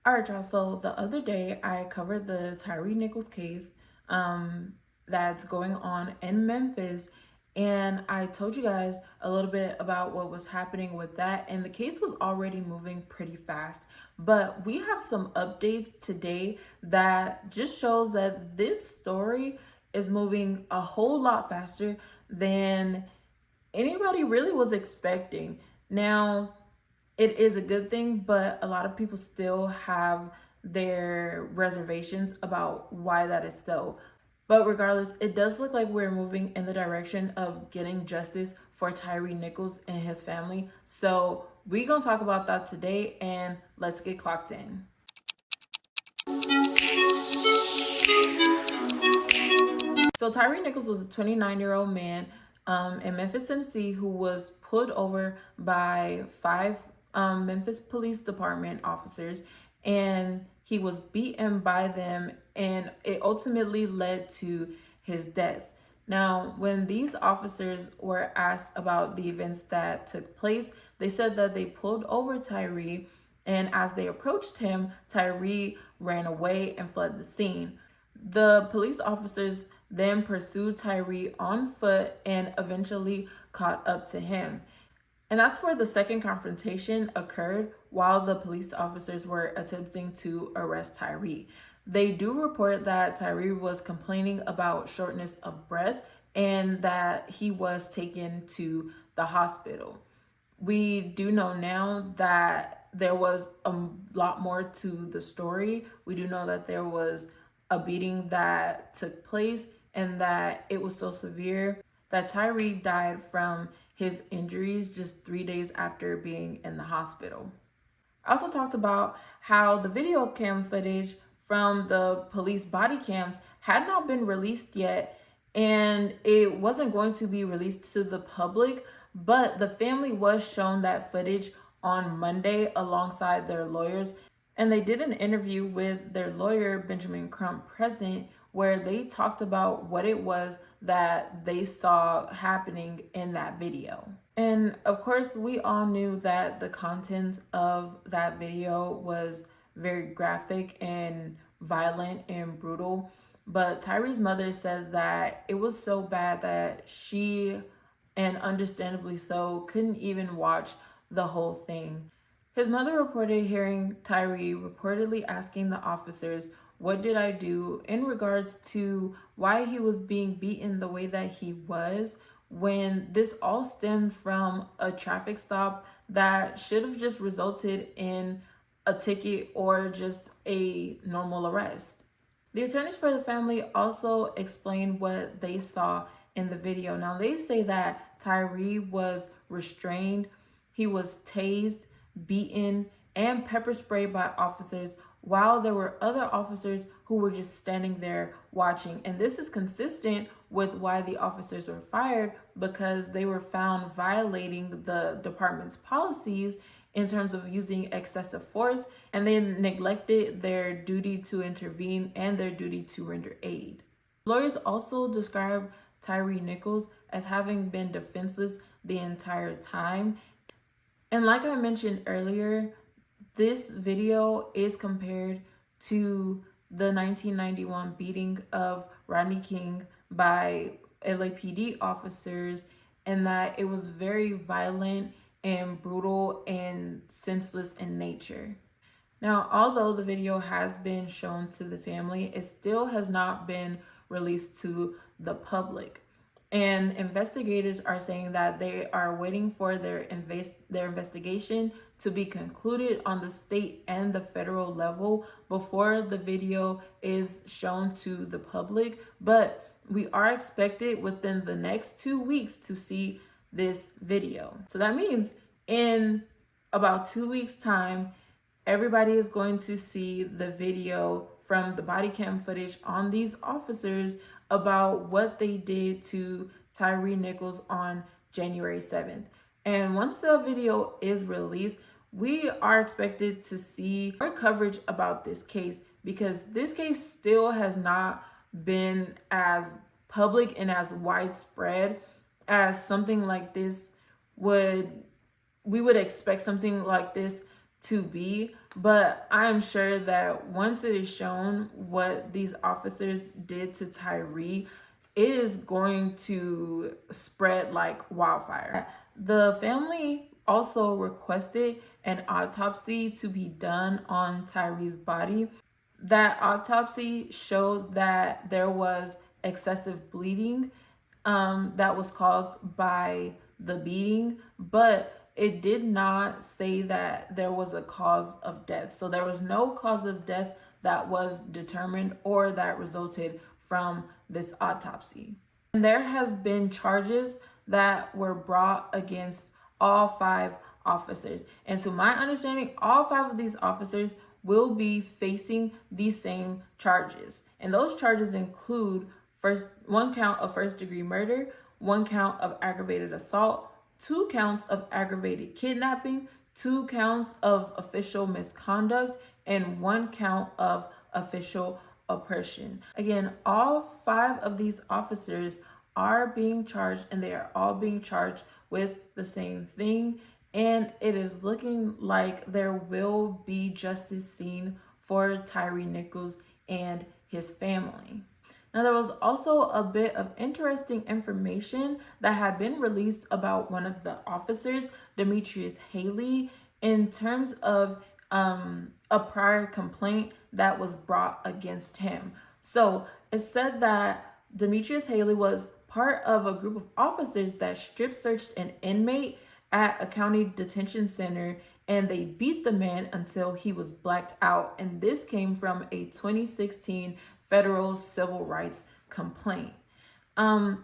All right, y'all. So the other day I covered the Tyre Nichols case that's going on in Memphis. And I told you guys a little bit about what was happening with that. And the case was already moving pretty fast. But we have some updates today that just shows that this story is moving a whole lot faster than anybody really was expecting. Now, it is a good thing, but a lot of people still have their reservations about why that is so. But regardless, it does look like we're moving in the direction of getting justice for Tyre Nichols and his family. So we're going to talk about that today, and let's get clocked in. So Tyre Nichols was a 29-year-old man in Memphis, Tennessee, who was pulled over by five Memphis Police Department officers, and he was beaten by them, and it ultimately led to his death. Now, when these officers were asked about the events that took place, they said that they pulled over Tyre, and as they approached him, Tyre ran away and fled the scene. The police officers then pursued Tyre on foot and eventually caught up to him. And that's where the second confrontation occurred while the police officers were attempting to arrest Tyre. They do report that Tyre was complaining about shortness of breath and that he was taken to the hospital. We do know now that there was a lot more to the story. We do know that there was a beating that took place and that it was so severe that Tyre died from his injuries just 3 days after being in the hospital. I also talked about how the video cam footage from the police body cams had not been released yet, and it wasn't going to be released to the public, but the family was shown that footage on Monday alongside their lawyers. And they did an interview with their lawyer, Benjamin Crump, present, where they talked about what it was that they saw happening in that video. And of course, we all knew that the content of that video was very graphic and violent and brutal. But Tyre's mother says that it was so bad that she, and understandably so, couldn't even watch the whole thing. His mother reported hearing Tyre reportedly asking the officers, "What did I do?" in regards to why he was being beaten the way that he was, when this all stemmed from a traffic stop that should have just resulted in a ticket or just a normal arrest. The attorneys for the family also explained what they saw in the video. Now, they say that Tyre was restrained, he was tased, beaten, and pepper sprayed by officers, while there were other officers who were just standing there watching. And this is consistent with why the officers were fired, because they were found violating the department's policies in terms of using excessive force, and they neglected their duty to intervene and their duty to render aid. Lawyers also described Tyre Nichols as having been defenseless the entire time. And like I mentioned earlier, this video is compared to the 1991 beating of Rodney King by LAPD officers, and that it was very violent and brutal and senseless in nature. Now, although the video has been shown to the family, it still has not been released to the public. And investigators are saying that they are waiting for their investigation to be concluded on the state and the federal level before the video is shown to the public. But we are expected within the next 2 weeks to see this video. So that means in about 2 weeks' time, everybody is going to see the video from the body cam footage on these officers about what they did to Tyre Nichols on January 7th. And once the video is released, we are expected to see more coverage about this case, because this case still has not been as public and as widespread as something like this would. We would expect something like this to be, but I am sure that once it is shown what these officers did to Tyre, it is going to spread like wildfire. The family also requested an autopsy to be done on Tyre's body. That autopsy showed that there was excessive bleeding that was caused by the beating, but it did not say that there was a cause of death. So there was no cause of death that was determined or that resulted from this autopsy. And there has been charges that were brought against all 5 officers. And to my understanding, all 5 of these officers will be facing the same charges. And those charges include one count of first-degree murder, 1 count of aggravated assault, 2 counts of aggravated kidnapping, 2 counts of official misconduct, and 1 count of official oppression. Again, all 5 of these officers are being charged, and they are all being charged with the same thing. And it is looking like there will be justice seen for Tyre Nichols and his family. Now, there was also a bit of interesting information that had been released about one of the officers, Demetrius Haley, in terms of a prior complaint that was brought against him. So it said that Demetrius Haley was part of a group of officers that strip searched an inmate at a county detention center, and they beat the man until he was blacked out. And this came from a 2016 federal civil rights complaint.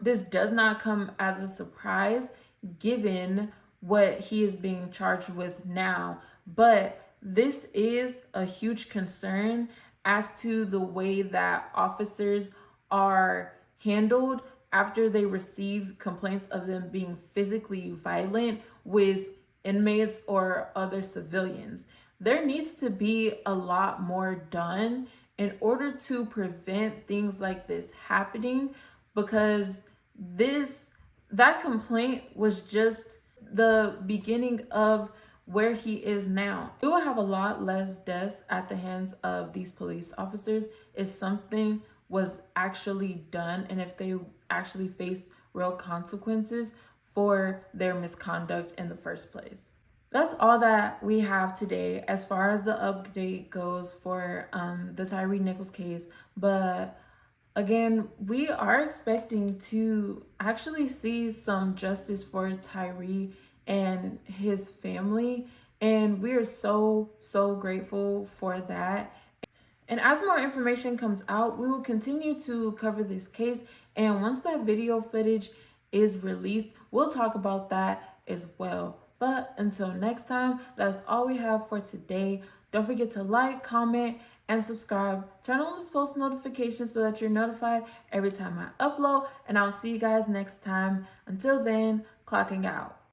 This does not come as a surprise given what he is being charged with now, but this is a huge concern as to the way that officers are handled after they receive complaints of them being physically violent with inmates or other civilians. There needs to be a lot more done in order to prevent things like this happening, because that complaint was just the beginning of where he is now. We will have a lot less deaths at the hands of these police officers if something was actually done and if they actually faced real consequences for their misconduct in the first place. That's all that we have today as far as the update goes for the Tyre Nichols case. But again, we are expecting to actually see some justice for Tyre and his family. And we are so, so grateful for that. And as more information comes out, we will continue to cover this case. And once that video footage is released, we'll talk about that as well. But until next time, that's all we have for today. Don't forget to like, comment, and subscribe. Turn on those post notifications so that you're notified every time I upload. And I'll see you guys next time. Until then, clocking out.